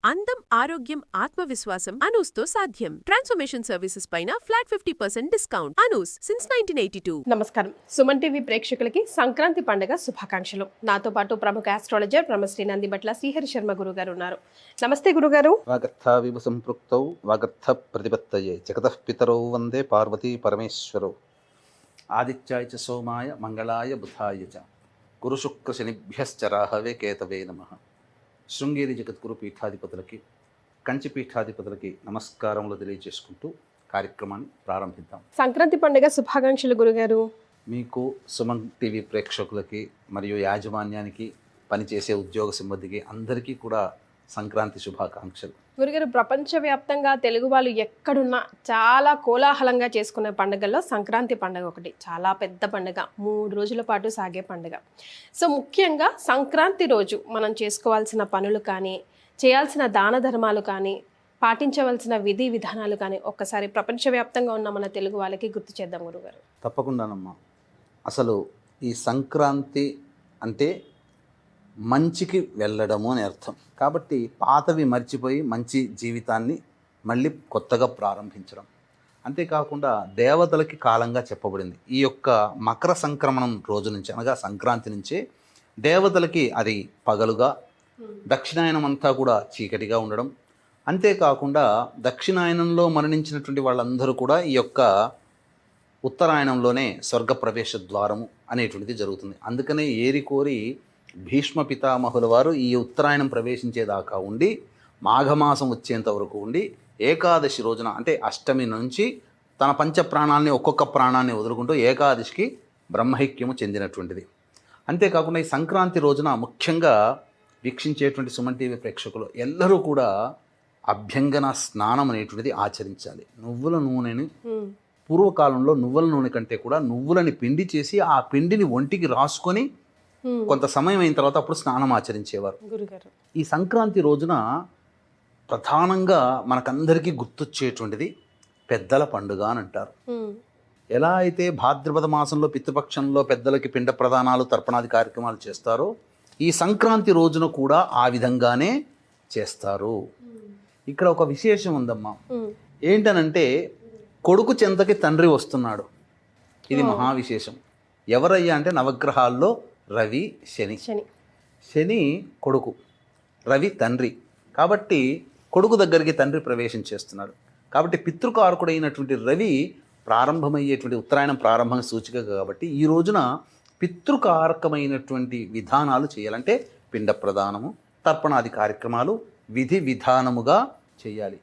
అందం, ఆరోగ్యం, ఆత్మవిశ్వాసం అనూస్తో సాధ్యం. ట్రాన్స్ఫర్మేషన్ సర్వీసెస్ పైన ఫ్లాట్ 50% డిస్కౌంట్. అనూస్ సిన్స్ 1982. నమస్కారం. సుమన్ టీవీ ప్రేక్షకులకి సంక్రాంతి పండుగ శుభాకాంక్షలు. నాతో పాటు ప్రముఖ ఆస్ట్రాలజర్ బ్రహ్మశ్రీ నందిబట్ల శ్రీహరి శర్మ గురుగారు ఉన్నారు. నమస్తే గురుగారు. వాగర్థావివ సంపృక్తౌ వాగర్థ ప్రతిపత్తయే జగతః పితరౌ వందే పార్వతీ పరమేశ్వరౌ. ఆదిత్యాయ చ సోమాయ మంగళాయ బుధాయ చ గురుశుక్ర శనిభ్యశ్చ రాహవే కేతవే నమః. శృంగేరి జగద్గురు పీఠాధిపతులకి, కంచి పీఠాధిపతులకి నమస్కారములు తెలియజేసుకుంటూ కార్యక్రమాన్ని ప్రారంభిద్దాం. సంక్రాంతి పండుగ శుభాకాంక్షలు గురుగారు. మీకు, సుమన్ టీవీ ప్రేక్షకులకి మరియు యాజమాన్యానికి, పనిచేసే ఉద్యోగ సిబ్బందికి అందరికీ కూడా సంక్రాంతి శుభాకాంక్షలు. గురుగారు, ప్రపంచవ్యాప్తంగా తెలుగు వాళ్ళు ఎక్కడున్నా చాలా కోలాహలంగా చేసుకునే పండుగల్లో సంక్రాంతి పండుగ ఒకటి. చాలా పెద్ద పండుగ, 3 రోజుల పాటు సాగే పండుగ. సో ముఖ్యంగా సంక్రాంతి రోజు మనం చేసుకోవాల్సిన పనులు కానీ, చేయాల్సిన దాన ధర్మాలు కానీ, పాటించవలసిన విధి విధానాలు కానీ ఒక్కసారి ప్రపంచవ్యాప్తంగా ఉన్న మన తెలుగు వాళ్ళకి గుర్తు చేద్దాం గురుగారు. తప్పకుండానమ్మా. అసలు ఈ సంక్రాంతి అంటే మంచికి వెళ్ళడము అని అర్థం. కాబట్టి పాతవి మర్చిపోయి మంచి జీవితాన్ని మళ్ళీ కొత్తగా ప్రారంభించడం. అంతేకాకుండా దేవతలకి కాలంగా చెప్పబడింది. ఈ యొక్క మకర సంక్రమణం రోజు నుంచి, అనగా సంక్రాంతి నుంచే దేవతలకి అది పగలుగా, దక్షిణాయనం అంతా కూడా చీకటిగా ఉండడం. అంతేకాకుండా దక్షిణాయనంలో మరణించినటువంటి వాళ్ళందరూ కూడా ఈ యొక్క ఉత్తరాయణంలోనే స్వర్గ ప్రవేశ ద్వారము అనేటువంటిది జరుగుతుంది. అందుకనే ఏరికోరి భీష్మ పితామహుల వారు ఈ ఉత్తరాయణం ప్రవేశించేదాకా ఉండి, మాఘమాసం వచ్చేంత వరకు ఉండి, ఏకాదశి రోజున అంటే అష్టమి నుంచి తన పంచప్రాణాలని, ఒక్కొక్క ప్రాణాన్ని వదులుకుంటూ ఏకాదశికి బ్రహ్మైక్యము చెందినటువంటిది. అంతేకాకుండా ఈ సంక్రాంతి రోజున ముఖ్యంగా వీక్షించేటువంటి సుమన్ టీవీ ప్రేక్షకులు ఎల్లరూ కూడా అభ్యంగన స్నానం అనేటువంటిది ఆచరించాలి. నువ్వుల నూనెని, పూర్వకాలంలో నువ్వుల నూనె కంటే కూడా నువ్వులని పిండి చేసి ఆ పిండిని ఒంటికి రాసుకొని కొంత సమయం అయిన తర్వాత అప్పుడు స్నానం ఆచరించేవారు. ఈ సంక్రాంతి రోజున ప్రధానంగా మనకందరికీ గుర్తొచ్చేటువంటిది పెద్దల పండుగ అని అంటారు. ఎలా అయితే భాద్రపద మాసంలో పితృపక్షంలో పెద్దలకి పిండ ప్రదానాలు, తర్పణాది కార్యక్రమాలు చేస్తారో, ఈ సంక్రాంతి రోజున కూడా ఆ విధంగానే చేస్తారు. ఇక్కడ ఒక విశేషం ఉందమ్మా. ఏంటనంటే కొడుకు చెంతకి తండ్రి వస్తున్నాడు. ఇది మహావిశేషం. ఎవరయ్యా అంటే నవగ్రహాల్లో రవి, శని. శని కొడుకు, రవి తండ్రి. కాబట్టి కొడుకు దగ్గరికి తండ్రి ప్రవేశం చేస్తున్నాడు. కాబట్టి పితృకారకుడైనటువంటి రవి ప్రారంభమయ్యేటువంటి ఉత్తరాయణం ప్రారంభం సూచిక కాబట్టి ఈ రోజున పితృకారకమైనటువంటి విధానాలు చేయాలంటే పిండ ప్రదానము, తర్పణాది కార్యక్రమాలు విధి విధానముగా చేయాలి.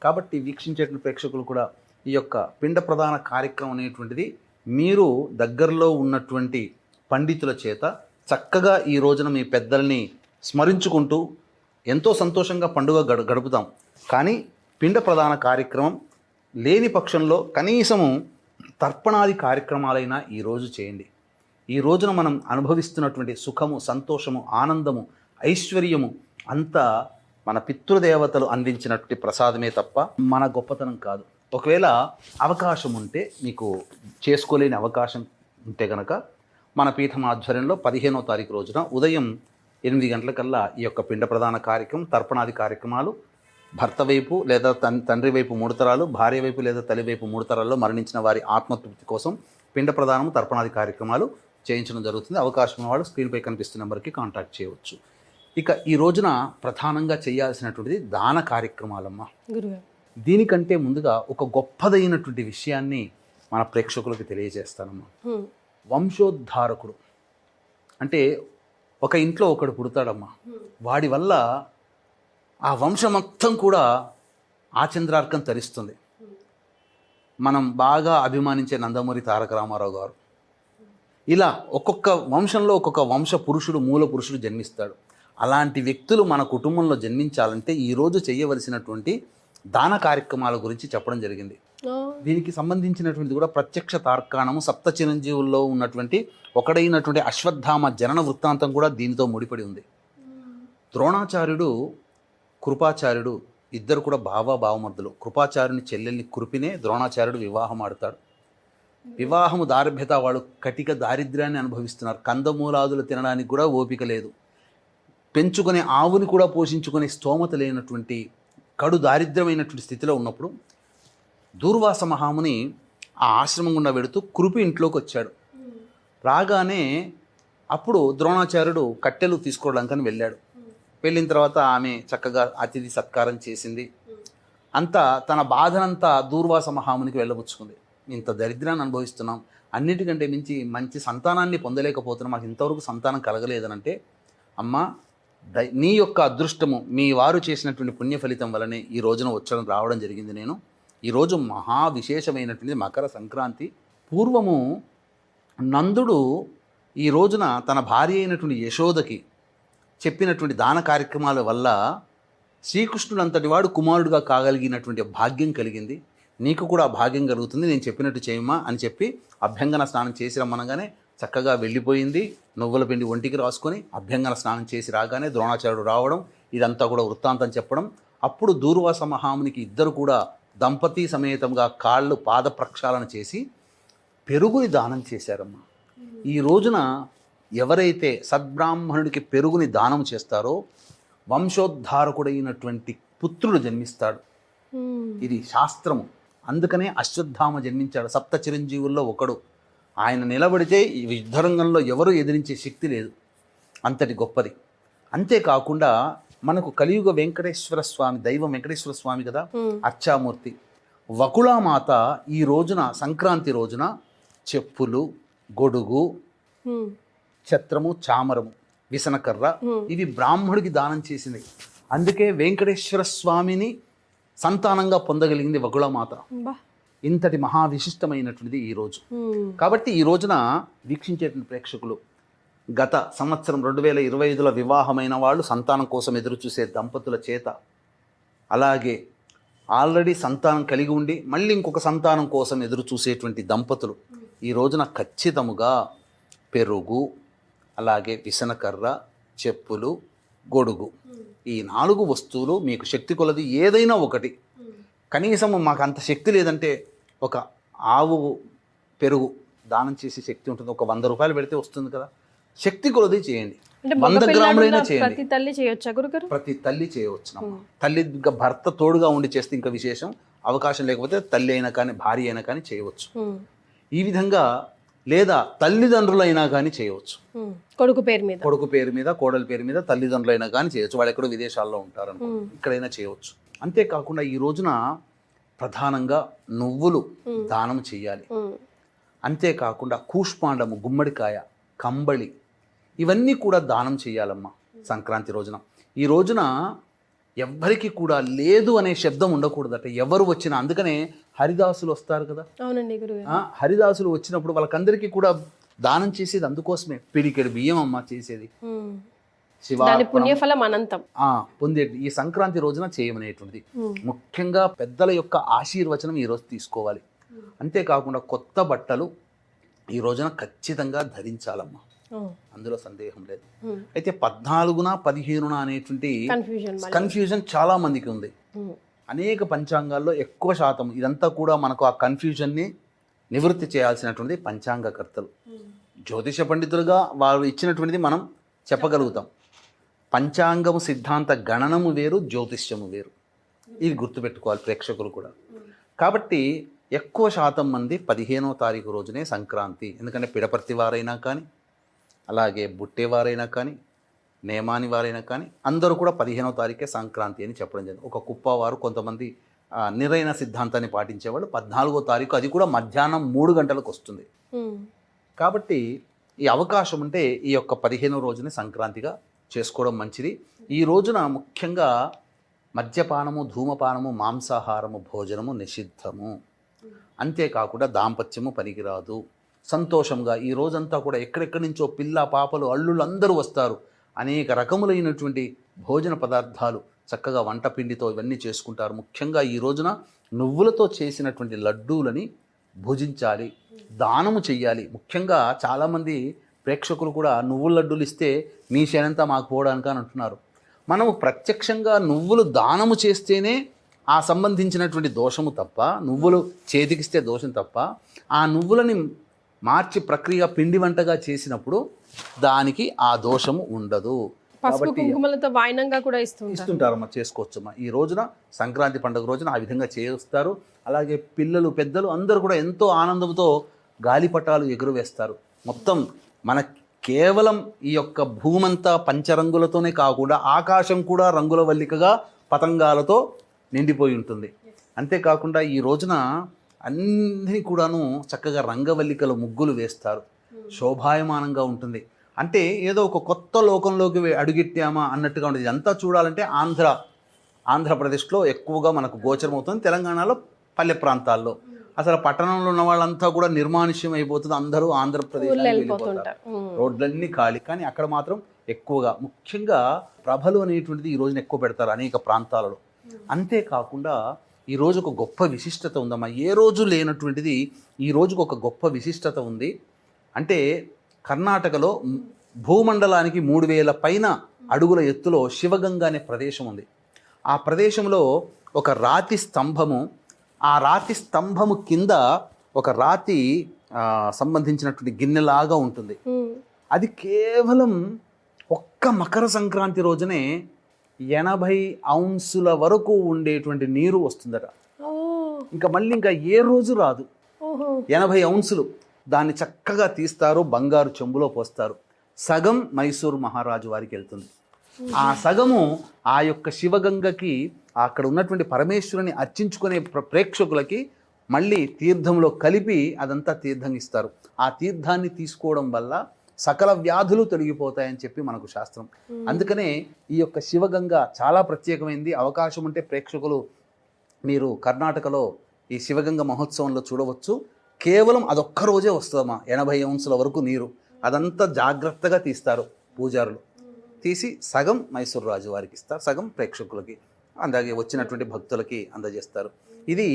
కాబట్టి వీక్షించేటువంటి ప్రేక్షకులు కూడా ఈ యొక్క పిండ ప్రదాన కార్యక్రమం అనేటువంటిది మీరు దగ్గరలో ఉన్నటువంటి పండితుల చేత చక్కగా ఈ రోజున మీ పెద్దల్ని స్మరించుకుంటూ ఎంతో సంతోషంగా పండుగ గడుపుతాం. కానీ పిండ ప్రదాన కార్యక్రమం లేని పక్షంలో కనీసము తర్పణాది కార్యక్రమాలైనా ఈరోజు చేయండి. ఈ రోజున మనం అనుభవిస్తున్నటువంటి సుఖము, సంతోషము, ఆనందము, ఐశ్వర్యము అంతా మన పితృదేవతలు అందించినటువంటి ప్రసాదమే తప్ప మన గొప్పతనం కాదు. ఒకవేళ అవకాశం ఉంటే, మీకు చేసుకోలేని అవకాశం ఉంటే కనుక మన పీఠం ఆధ్వర్యంలో 15వ తారీఖు రోజున ఉదయం 8 గంటలకల్లా ఈ యొక్క పిండ ప్రదాన కార్యక్రమం, తర్పణాది కార్యక్రమాలు భర్త వైపు లేదా తండ్రి వైపు 3 తరాలు, భార్య వైపు లేదా తల్లి వైపు 3 తరాల్లో మరణించిన వారి ఆత్మతృప్తి కోసం పిండ ప్రదానం, తర్పణాది కార్యక్రమాలు చేయించడం జరుగుతుంది. అవకాశం ఉన్న వాళ్ళు స్క్రీన్పై కనిపిస్తున్న నెంబర్కి కాంటాక్ట్ చేయవచ్చు. ఇక ఈ రోజున ప్రధానంగా చేయాల్సినటువంటిది దాన కార్యక్రమాలమ్మా. దీనికంటే ముందుగా ఒక గొప్పదైనటువంటి విషయాన్ని మన ప్రేక్షకులకు తెలియజేస్తానమ్మా. వంశోద్ధారకుడు అంటే ఒక ఇంట్లో ఒకడు పుడతాడమ్మా. వాడి వల్ల ఆ వంశం మొత్తం కూడా ఆచంద్రార్కం తరిస్తుంది. మనం బాగా అభిమానించే నందమూరి తారక రామారావు గారు, ఇలా ఒక్కొక్క వంశంలో ఒక్కొక్క వంశ పురుషుడు, మూల పురుషుడు జన్మిస్తాడు. అలాంటి వ్యక్తులు మన కుటుంబంలో జన్మించాలంటే ఈరోజు చేయవలసినటువంటి దాన కార్యక్రమాల గురించి చెప్పడం జరిగింది. దీనికి సంబంధించినటువంటి కూడా ప్రత్యక్ష తార్కాణము, సప్త చిరంజీవుల్లో ఉన్నటువంటి ఒకడైనటువంటి అశ్వత్థామ జనన వృత్తాంతం కూడా దీనితో ముడిపడి ఉంది. ద్రోణాచార్యుడు, కృపాచార్యుడు ఇద్దరు కూడా భావమర్దులు. కృపాచార్యుని చెల్లెల్ని కురిపినే ద్రోణాచార్యుడు వివాహం ఆడతాడు. వివాహము దారిభ్యత, వాళ్ళు కటిక దారిద్ర్యాన్ని అనుభవిస్తున్నారు. కందమూలాదులు తినడానికి కూడా ఓపిక లేదు. పెంచుకునే ఆవుని కూడా పోషించుకునే స్తోమత లేనటువంటి కడు దారిద్ర్యమైనటువంటి స్థితిలో ఉన్నప్పుడు దూర్వాస మహాముని ఆ ఆశ్రమం గుండా వెడుతూ కృపి ఇంట్లోకి వచ్చాడు. రాగానే అప్పుడు ద్రోణాచార్యుడు కట్టెలు తీసుకోవడానికని వెళ్ళాడు. వెళ్ళిన తర్వాత ఆమె చక్కగా అతిథి సత్కారం చేసింది. అంతా తన బాధనంతా దూర్వాస మహామునికి వెళ్ళబుచ్చుకుంది. ఇంత దరిద్రాన్ని అనుభవిస్తున్నాం, అన్నిటికంటే మించి మంచి సంతానాన్ని పొందలేకపోతున్నాం, మాకు ఇంతవరకు సంతానం కలగలేదనంటే, అమ్మ నీ యొక్క అదృష్టము మీ వారు చేసినటువంటి పుణ్య ఫలితం వలనే ఈ రోజున రావడం జరిగింది. నేను ఈరోజు మహా విశేషమైనటువంటి మకర సంక్రాంతి. పూర్వము నందుడు ఈ రోజున తన భార్య అయినటువంటి యశోదకి చెప్పినటువంటి దాన కార్యక్రమాల వల్ల శ్రీకృష్ణుడు అంతటి వాడు కుమారుడుగా కాగలిగినటువంటి భాగ్యం కలిగింది. నీకు కూడా భాగ్యం కలుగుతుంది, నేను చెప్పినట్టు చేయమ్మా అని చెప్పి అభ్యంగన స్నానం చేసి రమ్మనగానే చక్కగా వెళ్ళిపోయింది. నువ్వుల పిండి ఒంటికి రాసుకొని అభ్యంగన స్నానం చేసి రాగానే ద్రోణాచార్యుడు రావడం, ఇదంతా కూడా వృత్తాంతం చెప్పడం. అప్పుడు దూర్వాస మహామునికి ఇద్దరు కూడా దంపతి సమేతంగా కాళ్ళు పాద ప్రక్షాళన చేసి పెరుగుని దానం చేశారమ్మా. ఈ రోజున ఎవరైతే సద్బ్రాహ్మణుడికి పెరుగుని దానం చేస్తారో వంశోద్ధారకుడైనటువంటి పుత్రుడు జన్మిస్తాడు. ఇది శాస్త్రము. అందుకనే అశ్వత్థామ జన్మించాడు. సప్త చిరంజీవుల్లో ఒకడు. ఆయన నిలబడితే ఈ యుద్ధరంగంలో ఎవరు ఎదిరించే శక్తి లేదు, అంతటి గొప్పది. అంతేకాకుండా మనకు కలియుగ వెంకటేశ్వర స్వామి, దైవం వెంకటేశ్వర స్వామి కదా, అర్చామూర్తి. వకుళామాత ఈ రోజున సంక్రాంతి రోజున చెప్పులు, గొడుగు, ఛత్రము, చామరము, విసనకర్ర ఇవి బ్రాహ్మడికి దానం చేసింది. అందుకే వెంకటేశ్వర స్వామిని సంతానంగా పొందగలిగింది వకుళమాత. ఇంతటి మహా విశిష్టమైనటువంటిది ఈ రోజు. కాబట్టి ఈ రోజున వీక్షించేటువంటి ప్రేక్షకులు గత సంవత్సరం 2025లో వివాహమైన వాళ్ళు సంతానం కోసం ఎదురు చూసే దంపతుల చేత, అలాగే ఆల్రెడీ సంతానం కలిగి ఉండి మళ్ళీ ఇంకొక సంతానం కోసం ఎదురు చూసేటువంటి దంపతులు ఈ రోజున ఖచ్చితముగా పెరుగు, అలాగే విసనకర్ర, చెప్పులు, గొడుగు, ఈ 4 వస్తువులు మీకు శక్తి కొలది ఏదైనా ఒకటి, కనీసం మాకు అంత శక్తి లేదంటే ఒక ఆవు పెరుగు దానం చేసే శక్తి ఉంటుంది, ఒక 100 రూపాయలు పెడితే వస్తుంది కదా, శక్తి కొలది చేయండి. 100 గ్రాములైనా చేయండి. ప్రతి తల్లి చేయొచ్చా గురుగారు? ప్రతి తల్లి చేయవచ్చు. తల్లి భర్త తోడుగా ఉండి చేస్తే ఇంకా విశేషం. అవకాశం లేకపోతే తల్లి అయినా కానీ భార్య అయినా కానీ చేయవచ్చు. ఈ విధంగా లేదా తల్లిదండ్రులైనా కానీ చేయవచ్చు. కొడుకు పేరు మీద కోడల పేరు మీద తల్లిదండ్రులైనా కానీ చేయవచ్చు. వాళ్ళు ఎక్కడో విదేశాల్లో ఉంటారనుకో, ఇక్కడైనా చేయవచ్చు. అంతేకాకుండా ఈ రోజున ప్రధానంగా నువ్వులు దానం చేయాలి. అంతేకాకుండా కూష్మాండము, గుమ్మడికాయ, కంబళి ఇవన్నీ కూడా దానం చేయాలమ్మా సంక్రాంతి రోజున. ఈ రోజున ఎవ్వరికి కూడా లేదు అనే శబ్దం ఉండకూడదట, ఎవరు వచ్చినా. అందుకనే హరిదాసులు వస్తారు కదా. అవునండి గురుగారు. హరిదాసులు వచ్చినప్పుడు వాళ్ళకందరికీ కూడా దానం చేసేది అందుకోసమే. పిడికెడు బియ్యం అమ్మ చేసేది. పుణ్యఫలం అనంతం పొందే ఈ సంక్రాంతి రోజున చేయమనేటువంటిది. ముఖ్యంగా పెద్దల యొక్క ఆశీర్వచనం ఈ రోజు తీసుకోవాలి. అంతేకాకుండా కొత్త బట్టలు ఈ రోజున ఖచ్చితంగా ధరించాలమ్మా, అందులో సందేహం లేదు. అయితే 14న 15న అనేటువంటి కన్ఫ్యూజన్ చాలా మందికి ఉంది. అనేక పంచాంగాల్లో ఎక్కువ శాతం ఇదంతా కూడా మనకు ఆ కన్ఫ్యూజన్ని నివృత్తి చేయాల్సినటువంటిది పంచాంగకర్తలు. జ్యోతిష పండితులుగా వారు ఇచ్చినటువంటిది మనం చెప్పగలుగుతాం. పంచాంగము సిద్ధాంత గణనము వేరు, జ్యోతిష్యము వేరు. ఇది గుర్తుపెట్టుకోవాలి ప్రేక్షకులు కూడా. కాబట్టి ఎక్కువ శాతం మంది 15వ తారీఖు రోజునే సంక్రాంతి. ఎందుకంటే పిడపర్తి వారైనా కానీ, అలాగే బుట్టేవారైనా కానీ, నేమాని వారైనా కానీ అందరూ కూడా 15వ తారీఖే సంక్రాంతి అని చెప్పడం జరిగింది. ఒక కుప్పవారు కొంతమంది నిరైన సిద్ధాంతాన్ని పాటించేవాళ్ళు 14వ తారీఖు, అది కూడా మధ్యాహ్నం 3 గంటలకు వస్తుంది. కాబట్టి ఈ అవకాశం ఉంటే ఈ యొక్క 15వ రోజునే సంక్రాంతిగా చేసుకోవడం మంచిది. ఈ రోజున ముఖ్యంగా మద్యపానము, ధూమపానము, మాంసాహారము, భోజనము నిషిద్ధము. అంతేకాకుండా దాంపత్యము పనికిరాదు. సంతోషంగా ఈ రోజంతా కూడా ఎక్కడెక్కడి నుంచో పిల్ల పాపలు అల్లుళ్ళు అందరూ వస్తారు. అనేక రకములైనటువంటి భోజన పదార్థాలు చక్కగా వంట పిండితో ఇవన్నీ చేసుకుంటారు. ముఖ్యంగా ఈ రోజున నువ్వులతో చేసినటువంటి లడ్డూలని భుజించాలి, దానము చెయ్యాలి. ముఖ్యంగా చాలామంది ప్రేక్షకులు కూడా నువ్వుల లడ్డూలు ఇస్తే మీ శనంతా మాకు పోవడానికి అని అంటున్నారు. మనము ప్రత్యక్షంగా నువ్వులు దానము చేస్తేనే ఆ సంబంధించినటువంటి దోషము తప్ప, నువ్వులు చేతికిస్తే దోషం తప్ప, ఆ నువ్వులని మార్చి ప్రక్రియ పిండి వంటగా చేసినప్పుడు దానికి ఆ దోషము ఉండదు. పసుపు కుంకుమలతో వాయినంగా కూడా ఇస్తుంటారు. ఇస్తుంటారమ్మా, చేసుకోవచ్చమ్మా. ఈ రోజున సంక్రాంతి పండుగ రోజున ఆ విధంగా చేస్తారు. అలాగే పిల్లలు పెద్దలు అందరూ కూడా ఎంతో ఆనందంతో గాలిపటాలు ఎగురవేస్తారు. మొత్తం మన కేవలం ఈ యొక్క భూమంతా పంచరంగులతోనే కాకుండా ఆకాశం కూడా రంగుల వల్లికగా పతంగాలతో నిండిపోయి ఉంటుంది. అంతేకాకుండా ఈ రోజున అన్నీ కూడాను చక్కగా రంగవల్లికల ముగ్గులు వేస్తారు. శోభాయమానంగా ఉంటుంది. అంటే ఏదో ఒక కొత్త లోకంలోకి అడుగెట్టామా అన్నట్టుగా ఉంటుంది. ఇదంతా చూడాలంటే ఆంధ్రప్రదేశ్లో ఎక్కువగా మనకు గోచరమవుతుంది. తెలంగాణలో పల్లె ప్రాంతాల్లో, అసలు పట్టణంలో ఉన్న వాళ్ళంతా కూడా నిర్మానుష్యం అయిపోతుంది. అందరూ ఆంధ్రప్రదేశ్ వెళ్ళిపోతారు. రోడ్లన్నీ ఖాళీ. కానీ అక్కడ మాత్రం ఎక్కువగా, ముఖ్యంగా ప్రభలు అనేటువంటిది ఈ రోజున ఎక్కువ పెడతారు అనేక ప్రాంతాలలో. అంతేకాకుండా ఈ రోజు ఒక గొప్ప విశిష్టత ఉందమ్మా. ఏ రోజు లేనటువంటిది ఈ రోజుకు ఒక గొప్ప విశిష్టత ఉంది. అంటే కర్ణాటకలో భూమండలానికి 3000 పైన అడుగుల ఎత్తులో శివగంగ అనే ప్రదేశం ఉంది. ఆ ప్రదేశంలో ఒక రాతి స్తంభము, ఆ రాతి స్తంభము కింద ఒక రాతి సంబంధించినటువంటి గిన్నెలాగా ఉంటుంది. అది కేవలం ఒక్క మకర సంక్రాంతి రోజునే 80 ఔన్సుల వరకు ఉండేటువంటి నీరు వస్తుందట. ఇంకా ఏ రోజు రాదు. 80 ఔన్సులు దాన్ని చక్కగా తీస్తారు, బంగారు చెంబులో పోస్తారు. సగం మైసూరు మహారాజు వారికి వెళ్తుంది. ఆ సగము ఆ యొక్క శివగంగకి, అక్కడ ఉన్నటువంటి పరమేశ్వరుని అర్చించుకునే ప్రేక్షకులకి మళ్ళీ తీర్థంలో కలిపి అదంతా తీర్థం ఇస్తారు. ఆ తీర్థాన్ని తీసుకోవడం వల్ల సకల వ్యాధులు తొలగిపోతాయని చెప్పి మనకు శాస్త్రం. అందుకనే ఈ యొక్క శివగంగ చాలా ప్రత్యేకమైంది. అవకాశం ఉంటే ప్రేక్షకులు మీరు కర్ణాటకలో ఈ శివగంగ మహోత్సవంలో చూడవచ్చు. కేవలం అదొక్క రోజే వస్తుందమ్మా. 80 ఔన్సుల వరకు నీరు. అదంతా జాగ్రత్తగా తీస్తారు పూజారులు. తీసి సగం మైసూరు రాజు వారికి ఇస్తారు, సగం ప్రేక్షకులకి, అలాగే వచ్చినటువంటి భక్తులకి అందజేస్తారు. ఇది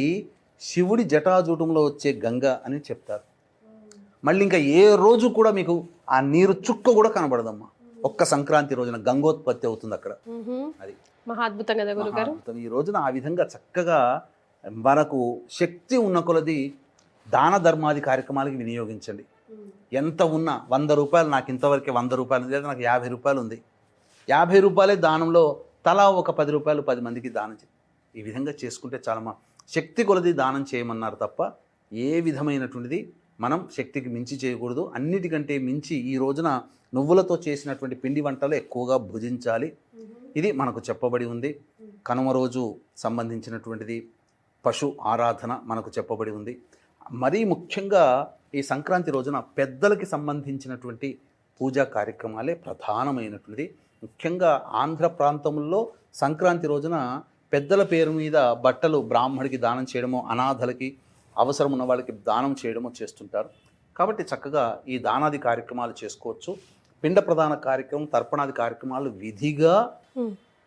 శివుడి జటాజూటంలో వచ్చే గంగ అని చెప్తారు. మళ్ళీ ఇంకా ఏ రోజు కూడా మీకు ఆ నీరు చుక్క కూడా కనబడదమ్మా. ఒక్క సంక్రాంతి రోజున గంగోత్పత్తి అవుతుంది అక్కడ. అది మహాద్భుతం కదా గురుగారు. ఈ రోజున ఆ విధంగా చక్కగా మనకు శక్తి ఉన్న కొలది దాన ధర్మాది కార్యక్రమాలకి వినియోగించండి. ఎంత ఉన్నా 100 రూపాయలు, నాకు ఇంతవరకే 100 రూపాయలు లేదా నాకు 50 రూపాయలు ఉంది, 50 రూపాయలే దానంలో తలా ఒక 10 రూపాయలు 10 మందికి దానం చేయండి. ఈ విధంగా చేసుకుంటే చాలా శక్తి కొలది దానం చేయమన్నారు తప్ప ఏ విధమైనటువంటిది మనం శక్తికి మించి చేయకూడదు. అన్నిటికంటే మించి ఈ రోజున నువ్వులతో చేసినటువంటి పిండి వంటలు ఎక్కువగా భుజించాలి. ఇది మనకు చెప్పబడి ఉంది. కనుమ రోజు సంబంధించినటువంటిది పశు ఆరాధన మనకు చెప్పబడి ఉంది. మరీ ముఖ్యంగా ఈ సంక్రాంతి రోజున పెద్దలకి సంబంధించినటువంటి పూజా కార్యక్రమాలే ప్రధానమైనటువంటిది. ముఖ్యంగా ఆంధ్ర ప్రాంతంలో సంక్రాంతి రోజున పెద్దల పేరు మీద బట్టలు బ్రాహ్మడికి దానం చేయడమో, అనాథలకి, అవసరం ఉన్న వాళ్ళకి దానం చేయడమో చేస్తుంటారు. కాబట్టి చక్కగా ఈ దానాది కార్యక్రమాలు చేసుకోవచ్చు. పిండ ప్రధాన కార్యక్రమం, తర్పణాది కార్యక్రమాలు విధిగా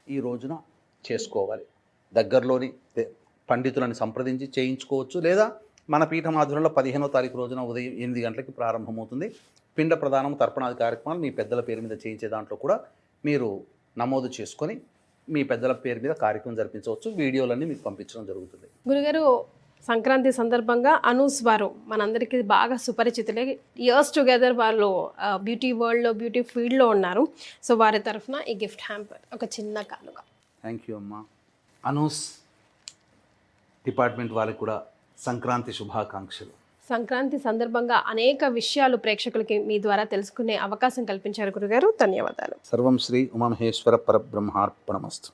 ఈ రోజున చేసుకోవాలి. దగ్గరలోని పండితులను సంప్రదించి చేయించుకోవచ్చు. లేదా మన పీఠం ఆధ్వర్యంలో 15వ తారీఖు రోజున ఉదయం 8 గంటలకి ప్రారంభమవుతుంది. పిండ ప్రధానం, తర్పణాది కార్యక్రమాలు మీ పెద్దల పేరు మీద చేయించే దాంట్లో కూడా మీరు నమోదు చేసుకొని మీ పెద్దల పేరు మీద కార్యక్రమం జరిపించవచ్చు. వీడియోలన్నీ మీకు పంపించడం జరుగుతుంది. గురుగారు, సంక్రాంతి సందర్భంగా అనూస్ వారు మనందరికీ బాగా సుపరిచితులే. ఇయర్స్ టుగెదర్ వాళ్ళు బ్యూటీ వరల్డ్లో, బ్యూటీ ఫీల్డ్లో ఉన్నారు. సో వారి తరఫున ఈ గిఫ్ట్ హ్యాంపర్ ఒక చిన్న కానుక. థ్యాంక్ యూ అమ్మా. అనూస్ డిపార్ట్మెంట్ వాళ్ళకి కూడా సంక్రాంతి శుభాకాంక్షలు. సంక్రాంతి సందర్భంగా అనేక విషయాలు ప్రేక్షకులకి మీ ద్వారా తెలుసుకునే అవకాశం కల్పించారు గురుగారు. ధన్యవాదాలు. సర్వం శ్రీ ఉమామహేశ్వర పరబ్రహ్మార్పణమస్తు.